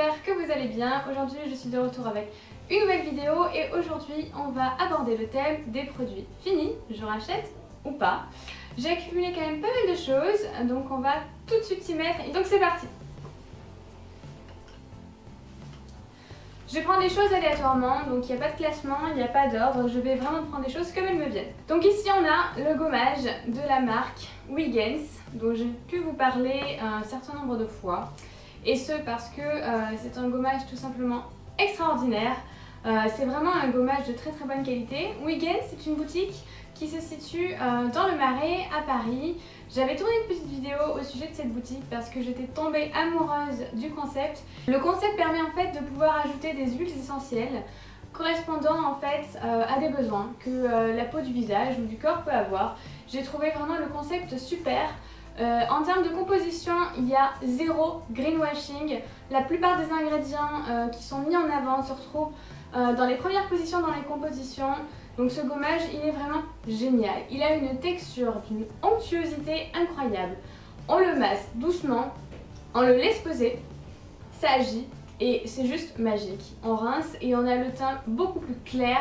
j'espère que vous allez bien. Aujourd'hui je suis de retour avec une nouvelle vidéo et aujourd'hui on va aborder le thème des produits finis, je rachète ou pas. J'ai accumulé quand même pas mal de choses, donc on va tout de suite s'y mettre, donc c'est parti. Je vais prendre les choses aléatoirement, donc il n'y a pas de classement, il n'y a pas d'ordre, je vais vraiment prendre les choses comme elles me viennent. Donc ici on a le gommage de la marque Huygens, dont j'ai pu vous parler un certain nombre de fois. Et ce parce que c'est un gommage tout simplement extraordinaire. C'est vraiment un gommage de très très bonne qualité. Huygens, c'est une boutique qui se situe dans le Marais à Paris. J'avais tourné une petite vidéo au sujet de cette boutique parce que j'étais tombée amoureuse du concept. Le concept permet en fait de pouvoir ajouter des huiles essentielles correspondant en fait à des besoins que la peau du visage ou du corps peut avoir. J'ai trouvé vraiment le concept super. En termes de composition, il y a zéro greenwashing. La plupart des ingrédients qui sont mis en avant se retrouvent dans les premières positions dans les compositions. Donc ce gommage, il est vraiment génial. Il a une texture d'une onctuosité incroyable. On le masse doucement, on le laisse poser, ça agit et c'est juste magique. On rince et on a le teint beaucoup plus clair.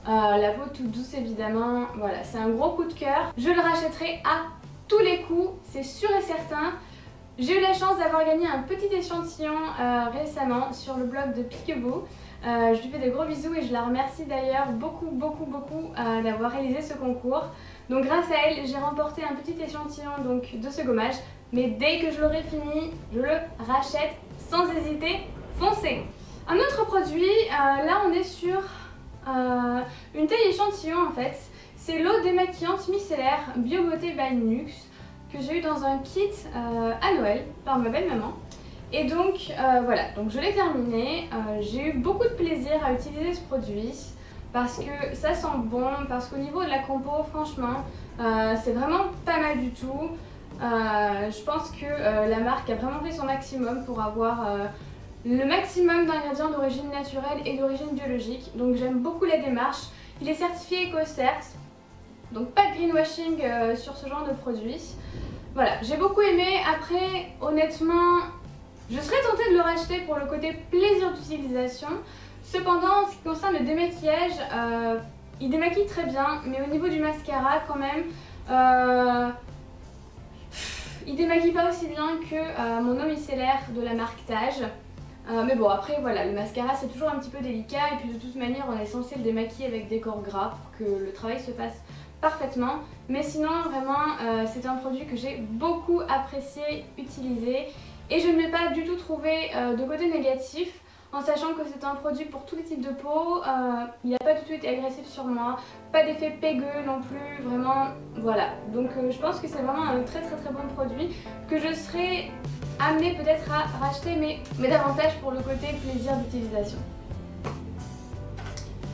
La peau toute douce évidemment. Voilà, c'est un gros coup de cœur. Je le rachèterai à tous les coups, c'est sûr et certain. J'ai eu la chance d'avoir gagné un petit échantillon récemment sur le blog de Peekaboo. Je lui fais de gros bisous et je la remercie d'ailleurs beaucoup d'avoir réalisé ce concours. Donc grâce à elle, j'ai remporté un petit échantillon donc, de ce gommage. Mais dès que je l'aurai fini, je le rachète sans hésiter, foncez. Un autre produit, là on est sur une taille échantillon en fait. C'est l'eau démaquillante micellaire Bio Beauté by Nux que j'ai eu dans un kit à Noël par ma belle-maman. Et donc voilà, donc je l'ai terminé. J'ai eu beaucoup de plaisir à utiliser ce produit parce que ça sent bon, parce qu'au niveau de la compo, franchement, c'est vraiment pas mal du tout. Je pense que la marque a vraiment fait son maximum pour avoir le maximum d'ingrédients d'origine naturelle et d'origine biologique. Donc j'aime beaucoup la démarche. Il est certifié EcoCert. Donc pas de greenwashing sur ce genre de produit. Voilà, j'ai beaucoup aimé. Après, honnêtement, je serais tentée de le racheter pour le côté plaisir d'utilisation. Cependant, en ce qui concerne le démaquillage, il démaquille très bien, mais au niveau du mascara quand même, il démaquille pas aussi bien que mon eau micellaire de la marque Tage. Mais bon, après voilà, le mascara c'est toujours un petit peu délicat et puis de toute manière on est censé le démaquiller avec des corps gras pour que le travail se fasse parfaitement. Mais sinon vraiment c'est un produit que j'ai beaucoup apprécié utiliser et je ne vais pas du tout trouver de côté négatif en sachant que c'est un produit pour tous les types de peau. Il n'a pas du tout été agressif sur moi, pas d'effet pégueux non plus, vraiment voilà. Donc je pense que c'est vraiment un très bon produit que je serais amenée peut-être à racheter mais davantage pour le côté plaisir d'utilisation.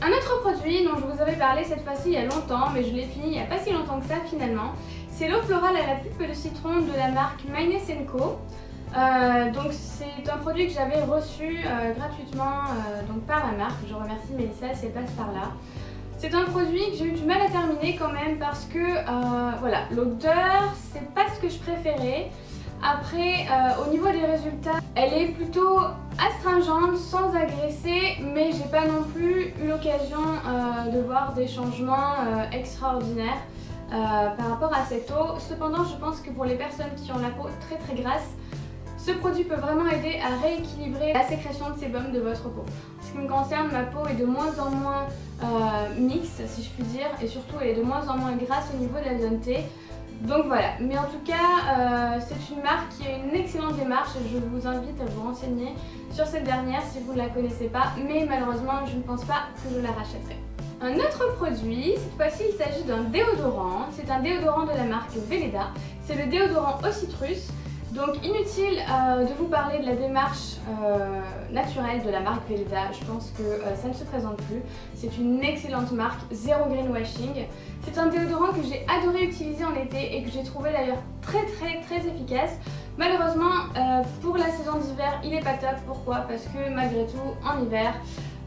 Un autre produit dont je vous avais parlé cette fois-ci il y a longtemps, mais je l'ai fini il n'y a pas si longtemps que ça finalement, c'est l'eau florale à la pulpe de citron de la marque Mynes & Co. Donc c'est un produit que j'avais reçu gratuitement donc par la marque. Je remercie Mélissa si elle passe par là. C'est un produit que j'ai eu du mal à terminer quand même parce que voilà, l'odeur c'est pas ce que je préférais. Après au niveau des résultats, elle est plutôt astringente sans agresser, mais j'ai pas non plus eu l'occasion de voir des changements extraordinaires par rapport à cette eau. Cependant je pense que pour les personnes qui ont la peau très grasse, ce produit peut vraiment aider à rééquilibrer la sécrétion de sébum de votre peau. En ce qui me concerne, ma peau est de moins en moins mixte, si je puis dire, et surtout elle est de moins en moins grasse au niveau de la zone T. Donc voilà, mais en tout cas, c'est une marque qui a une excellente démarche et je vous invite à vous renseigner sur cette dernière si vous ne la connaissez pas, mais malheureusement, je ne pense pas que je la rachèterai. Un autre produit, cette fois-ci il s'agit d'un déodorant, c'est un déodorant de la marque Veleda, c'est le déodorant au citrus. Donc inutile de vous parler de la démarche naturelle de la marque Veleda, je pense que ça ne se présente plus. C'est une excellente marque, zéro greenwashing. C'est un déodorant que j'ai adoré utiliser en été et que j'ai trouvé d'ailleurs très efficace. Malheureusement pour la saison d'hiver il n'est pas top, pourquoi? Parce que malgré tout en hiver,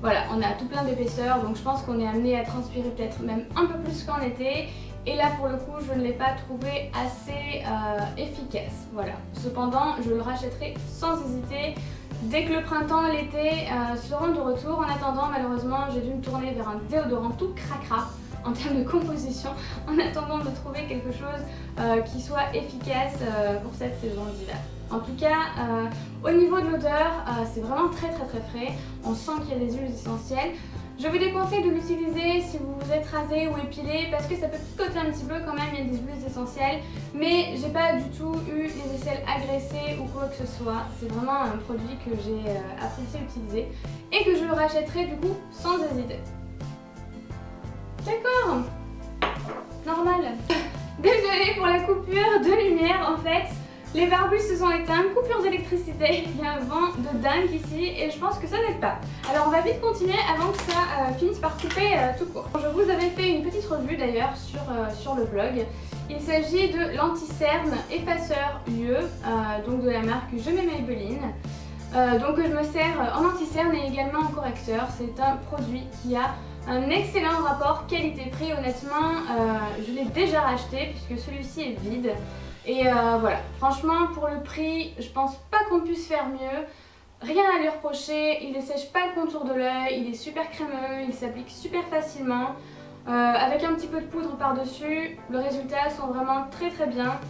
voilà, on a tout plein d'épaisseur, donc je pense qu'on est amené à transpirer peut-être même un peu plus qu'en été. Et là pour le coup je ne l'ai pas trouvé assez efficace, voilà. Cependant je le rachèterai sans hésiter. dès que le printemps, l'été seront de retour. En attendant, malheureusement, j'ai dû me tourner vers un déodorant tout cracra en termes de composition, en attendant de trouver quelque chose qui soit efficace pour cette saison d'hiver. En tout cas, au niveau de l'odeur, c'est vraiment très frais. On sent qu'il y a des huiles essentielles. Je vous déconseille de l'utiliser si vous vous êtes rasé ou épilé parce que ça peut picoter un petit peu quand même, il y a des huiles essentielles. Mais j'ai pas du tout eu les aisselles agressées ou quoi que ce soit. C'est vraiment un produit que j'ai apprécié utiliser et que je rachèterai du coup sans hésiter. D'accord, normal. Désolée pour la coupure de lumière en fait. Les barbus se sont éteints, coupure d'électricité, il y a un vent de dingue ici et je pense que ça n'aide pas. Alors on va vite continuer avant que ça finisse par couper tout court. Je vous avais fait une petite revue d'ailleurs sur le blog. Il s'agit de l'anti-cerne effaceur UE, donc de la marque Je mets Maybelline. Donc je me sers en anti-cerne et également en correcteur. C'est un produit qui a un excellent rapport qualité-prix. Honnêtement, je l'ai déjà racheté puisque celui-ci est vide. Et voilà, franchement pour le prix, je pense pas qu'on puisse faire mieux. Rien à lui reprocher, il ne sèche pas le contour de l'œil, il est super crémeux, il s'applique super facilement. Avec un petit peu de poudre par-dessus, les résultats sont vraiment très bien.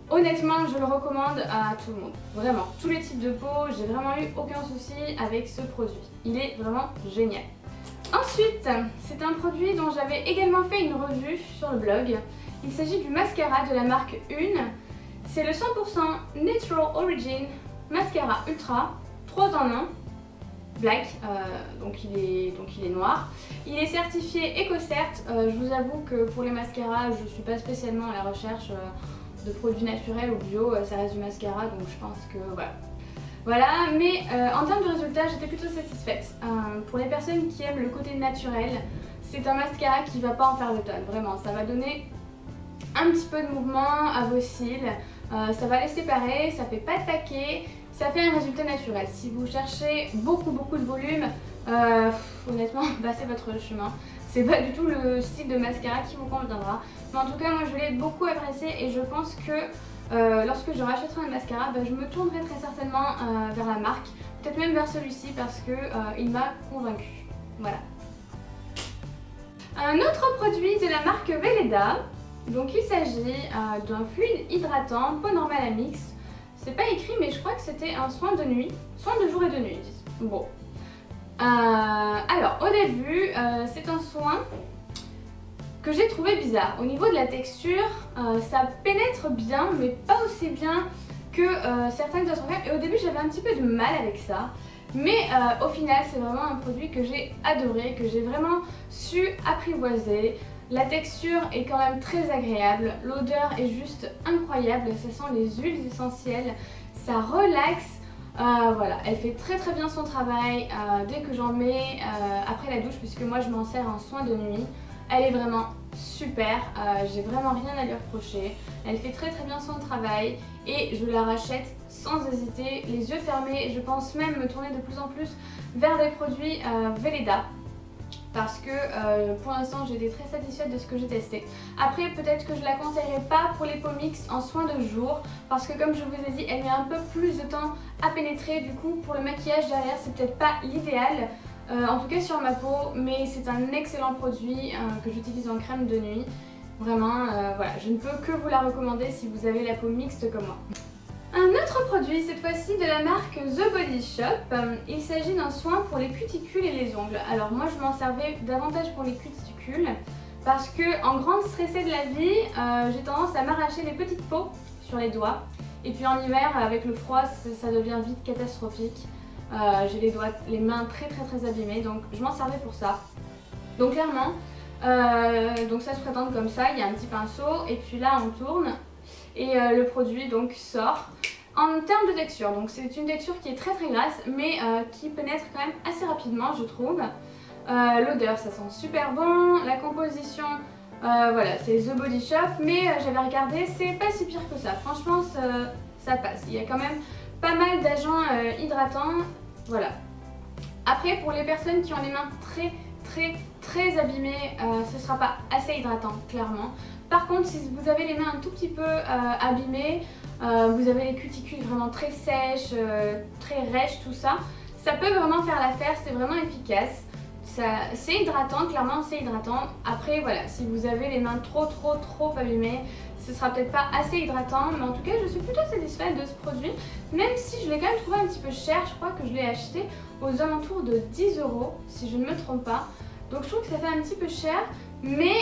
Honnêtement, je le recommande à tout le monde. Vraiment, tous les types de peau, j'ai vraiment eu aucun souci avec ce produit. Il est vraiment génial. Ensuite, c'est un produit dont j'avais également fait une revue sur le blog. Il s'agit du mascara de la marque Une. C'est le 100% Natural Origin Mascara Ultra 3 en 1 Black, donc il est noir. Il est certifié EcoCert. Je vous avoue que pour les mascaras, je ne suis pas spécialement à la recherche de produits naturels ou bio. Ça reste du mascara, donc je pense que voilà. Voilà, mais en termes de résultats, j'étais plutôt satisfaite. Pour les personnes qui aiment le côté naturel, c'est un mascara qui ne va pas en faire le tonne. Vraiment, ça va donner un petit peu de mouvement à vos cils, ça va les séparer, ça fait pas de paquet, ça fait un résultat naturel. Si vous cherchez beaucoup de volume, honnêtement, c'est votre chemin. C'est pas du tout le style de mascara qui vous conviendra. Mais en tout cas, moi je l'ai beaucoup apprécié et je pense que lorsque je rachèterai un mascara, je me tournerai très certainement vers la marque, peut-être même vers celui-ci parce que il m'a convaincue. Voilà. Un autre produit de la marque Weleda. Donc il s'agit d'un fluide hydratant, peau normale à mix. C'est pas écrit mais je crois que c'était un soin de nuit, soin de jour et de nuit. Bon. Alors au début c'est un soin que j'ai trouvé bizarre. Au niveau de la texture, ça pénètre bien mais pas aussi bien que certaines autres crèmes. Et au début j'avais un petit peu de mal avec ça. Mais au final c'est vraiment un produit que j'ai adoré, que j'ai vraiment su apprivoiser. La texture est quand même très agréable, l'odeur est juste incroyable, ça sent les huiles essentielles, ça relaxe, voilà, elle fait très bien son travail dès que j'en mets après la douche puisque moi je m'en sers en soin de nuit. Elle est vraiment super, j'ai vraiment rien à lui reprocher, elle fait très bien son travail et je la rachète sans hésiter, les yeux fermés. Je pense même me tourner de plus en plus vers des produits Weleda. Parce que pour l'instant j'ai été très satisfaite de ce que j'ai testé. Après peut-être que je la conseillerais pas pour les peaux mixtes en soin de jour parce que comme je vous ai dit elle met un peu plus de temps à pénétrer, du coup pour le maquillage derrière c'est peut-être pas l'idéal en tout cas sur ma peau, mais c'est un excellent produit que j'utilise en crème de nuit. Vraiment voilà, je ne peux que vous la recommander si vous avez la peau mixte comme moi. Un autre produit, cette fois-ci de la marque The Body Shop, il s'agit d'un soin pour les cuticules et les ongles. Alors moi je m'en servais davantage pour les cuticules parce que en grande stressée de la vie, j'ai tendance à m'arracher les petites peaux sur les doigts. Et puis en hiver avec le froid ça devient vite catastrophique. J'ai les mains très abîmées, donc je m'en servais pour ça. Donc clairement, donc ça se présente comme ça, il y a un petit pinceau et puis là on tourne. Et le produit donc sort. En termes de texture, donc c'est une texture qui est très grasse mais qui pénètre quand même assez rapidement je trouve. L'odeur ça sent super bon, la composition voilà c'est The Body Shop mais j'avais regardé, c'est pas si pire que ça, franchement ça passe. Il y a quand même pas mal d'agents hydratants, voilà. Après pour les personnes qui ont les mains très très abîmé, ce sera pas assez hydratant clairement. Par contre, si vous avez les mains un tout petit peu abîmées, vous avez les cuticules vraiment très sèches, très rêches, tout ça, ça peut vraiment faire l'affaire, c'est vraiment efficace. C'est hydratant, clairement c'est hydratant. Après voilà, si vous avez les mains trop abîmées, ce sera peut-être pas assez hydratant, mais en tout cas je suis plutôt satisfaite de ce produit, même si je l'ai quand même trouvé un petit peu cher. Je crois que je l'ai acheté aux alentours de 10 € si je ne me trompe pas. Donc je trouve que ça fait un petit peu cher, mais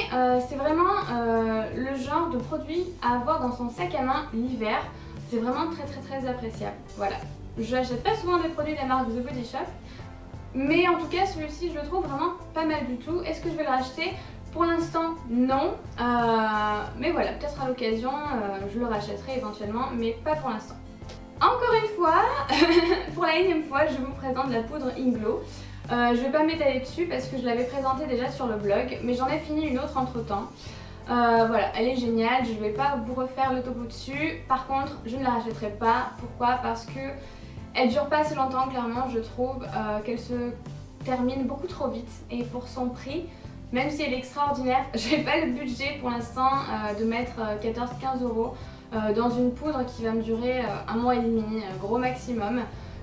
c'est vraiment le genre de produit à avoir dans son sac à main l'hiver. C'est vraiment très appréciable. Voilà, je n'achète pas souvent des produits de la marque The Body Shop, mais en tout cas celui-ci je le trouve vraiment pas mal du tout. Est-ce que je vais le racheter? Pour l'instant non, mais voilà, peut-être à l'occasion je le rachèterai éventuellement, mais pas pour l'instant. Encore une fois, pour la énième fois, je vous présente la poudre Inglow. Je vais pas m'étaler dessus parce que je l'avais présentée déjà sur le blog, mais j'en ai fini une autre entre temps. Voilà, elle est géniale, je vais pas vous refaire le topo dessus. Par contre, je ne la rachèterai pas. Pourquoi? Parce que elle dure pas assez longtemps, clairement, je trouve qu'elle se termine beaucoup trop vite. Et pour son prix, même si elle est extraordinaire, j'ai pas le budget pour l'instant de mettre 14-15 € dans une poudre qui va me durer un mois et demi, gros maximum.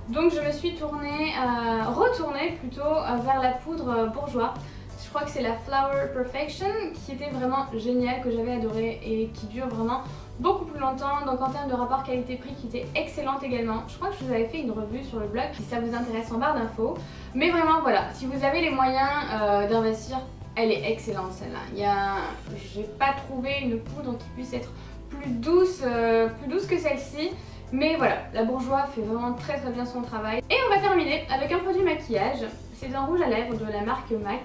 Donc je me suis retournée plutôt vers la poudre Bourjois. Je crois que c'est la Flower Perfection qui était vraiment géniale, que j'avais adorée et qui dure vraiment beaucoup plus longtemps. Donc en termes de rapport qualité-prix qui était excellente également. Je crois que je vous avais fait une revue sur le blog si ça vous intéresse en barre d'infos. Mais vraiment voilà, si vous avez les moyens d'investir, elle est excellente celle-là. J'ai pas trouvé une poudre qui puisse être plus douce que celle-ci. Mais voilà, la Bourjois fait vraiment très bien son travail. Et on va terminer avec un produit maquillage. C'est un rouge à lèvres de la marque MAC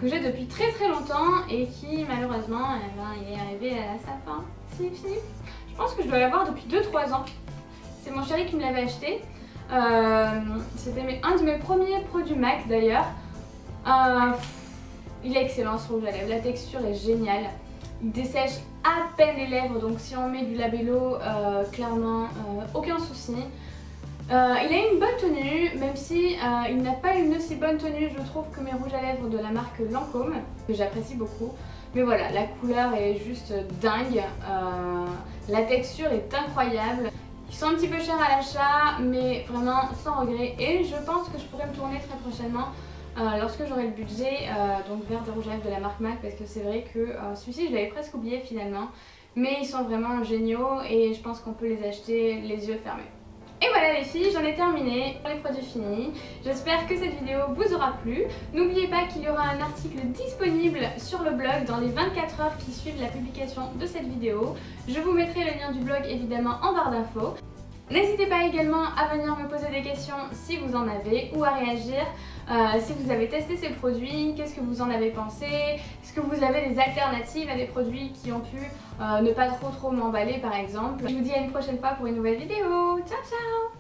que j'ai depuis très longtemps et qui malheureusement il est arrivé à sa fin. C'est fini. Je pense que je dois l'avoir depuis 2-3 ans. C'est mon chéri qui me l'avait acheté. C'était un de mes premiers produits MAC d'ailleurs. Il est excellent ce rouge à lèvres, la texture est géniale. Il dessèche à peine les lèvres, donc si on met du labello, clairement aucun souci. Il a une bonne tenue, même si il n'a pas une aussi bonne tenue je trouve que mes rouges à lèvres de la marque Lancôme, que j'apprécie beaucoup. Mais voilà, la couleur est juste dingue, la texture est incroyable. Ils sont un petit peu chers à l'achat, mais vraiment sans regret. Et je pense que je pourrais me tourner très prochainement lorsque j'aurai le budget donc vers des rouges à lèvres de la marque MAC, parce que c'est vrai que celui-ci je l'avais presque oublié finalement, mais ils sont vraiment géniaux et je pense qu'on peut les acheter les yeux fermés. Et voilà les filles, j'en ai terminé pour les produits finis. J'espère que cette vidéo vous aura plu. N'oubliez pas qu'il y aura un article disponible sur le blog dans les 24 heures qui suivent la publication de cette vidéo. Je vous mettrai le lien du blog évidemment en barre d'infos. N'hésitez pas également à venir me poser des questions si vous en avez ou à réagir si vous avez testé ces produits, qu'est-ce que vous en avez pensé, est-ce que vous avez des alternatives à des produits qui ont pu ne pas trop m'emballer par exemple. Je vous dis à une prochaine fois pour une nouvelle vidéo, ciao ciao.